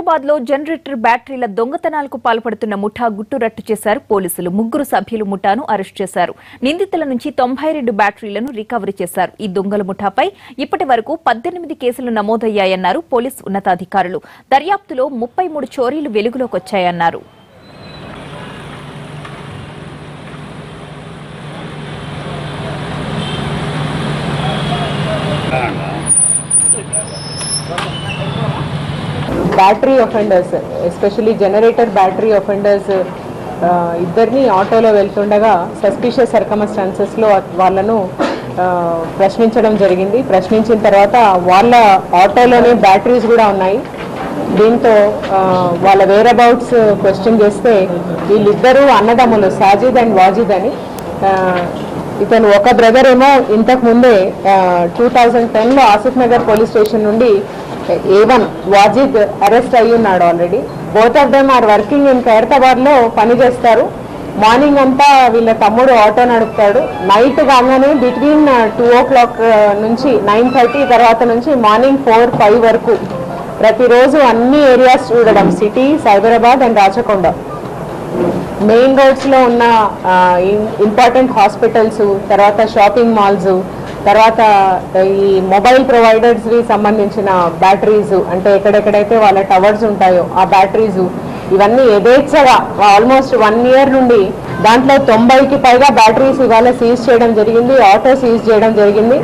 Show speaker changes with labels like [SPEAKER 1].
[SPEAKER 1] హైదరాబాద్ లో జనరేటర్ బ్యాటరీల దొంగతనాలకు పాల్పడుతున్న ముఠా గుట్టురట్టు చేశారు పోలీసులు. 3 సభ్యులు ముఠాను అరెస్ట్ చేశారు. నిందితుల నుంచి 92 బ్యాటరీలను రికవరీ చేశారు. ఈ దొంగల ముఠాపై ఇప్పటి వరకు 18 కేసులు నమోదయ్యాయన్నారు పోలీసు ఉన్నతాధికారులు. దర్యాప్తులో 33 చోరీలు వెలుగులోకి వచ్చాయన్నారు.
[SPEAKER 2] Battery offenders especially generator battery offenders ఇద్దరిని ఆటోలో వెళ్తుండగా సస్పిషియస్ సర్కమ్స్టాన్సెస్లో వాళ్ళను ప్రశ్నించడం జరిగింది. ప్రశ్నించిన తర్వాత వాళ్ళ ఆటోలోనే బ్యాటరీస్ కూడా ఉన్నాయి. దీంతో వాళ్ళ వేర్ అబౌట్స్ క్వశ్చన్ చేస్తే వీళ్ళిద్దరూ అన్నదమ్ములు సాజిద్ అండ్ వాజిద్ అని. ఇతను ఒక బ్రదర్ ఏమో ఇంతకు ముందే 2010లో ఆసిఫ్ నగర్ పోలీస్ స్టేషన్ నుండి A1 వాజిద్ అరెస్ట్ అయ్యి ఉన్నాడు already. Both of them are working in ఖైరతాబాద్లో పని చేస్తారు. మార్నింగ్ అంతా వీళ్ళ తమ్ముడు ఆటో నడుపుతాడు. నైట్ కాగానే బిట్వీన్ 2 o'clock నుంచి 9:30 తర్వాత నుంచి మార్నింగ్ 4-5 వరకు ప్రతిరోజు అన్ని ఏరియాస్ చూడడం, city, Cyberabad and Rachakonda main రోడ్స్లో ఉన్న ఇంపార్టెంట్ హాస్పిటల్స్, తర్వాత షాపింగ్ మాల్స్, తర్వాత ఈ మొబైల్ ప్రొవైడర్స్కి సంబంధించిన బ్యాటరీస్, అంటే ఎక్కడెక్కడైతే వాళ్ళ టవర్స్ ఉంటాయో ఆ బ్యాటరీస్, ఇవన్నీ యథేచ్ఛగా ఆల్మోస్ట్ 1 year నుండి దాంట్లో 90కి పైగా బ్యాటరీస్ ఇవాళ సీజ్ చేయడం జరిగింది. ఆటో సీజ్ చేయడం జరిగింది.